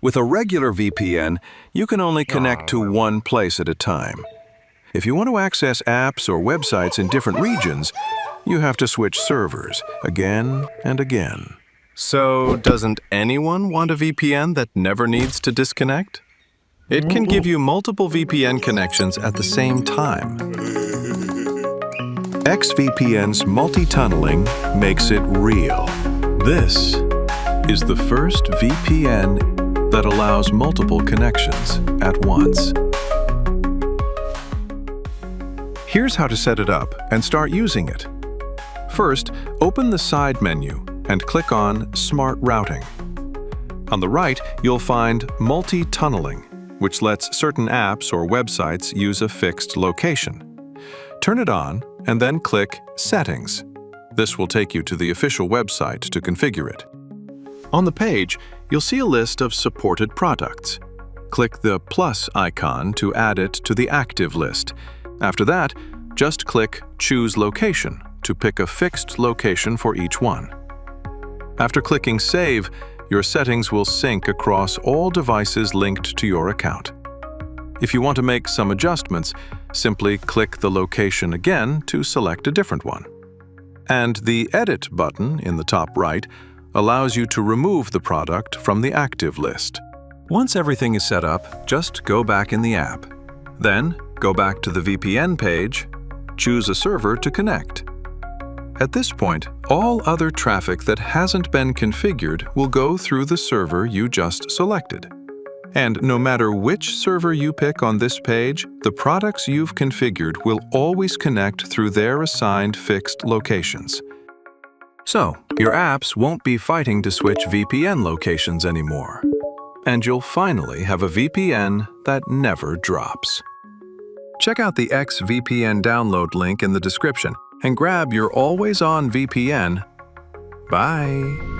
With a regular VPN, you can only connect to one place at a time. If you want to access apps or websites in different regions, you have to switch servers again and again. So, doesn't anyone want a VPN that never needs to disconnect? It can give you multiple VPN connections at the same time. X-VPN's multi-tunneling makes it real. This is the first VPN that allows multiple connections at once. Here's how to set it up and start using it. First, open the side menu and click on Smart Routing. On the right, you'll find Multi-Tunneling, which lets certain apps or websites use a fixed location. Turn it on and then click Settings. This will take you to the official website to configure it. On the page, you'll see a list of supported products. Click the plus icon to add it to the active list. After that, just click Choose Location to pick a fixed location for each one. After clicking Save, your settings will sync across all devices linked to your account. If you want to make some adjustments, simply click the location again to select a different one. And the Edit button in the top right allows you to remove the product from the active list. Once everything is set up, just go back in the app. Then, go back to the VPN page, choose a server to connect. At this point, all other traffic that hasn't been configured will go through the server you just selected. And no matter which server you pick on this page, the products you've configured will always connect through their assigned fixed locations. So, your apps won't be fighting to switch VPN locations anymore. And you'll finally have a VPN that never drops. Check out the X-VPN download link in the description and grab your always-on VPN. Bye!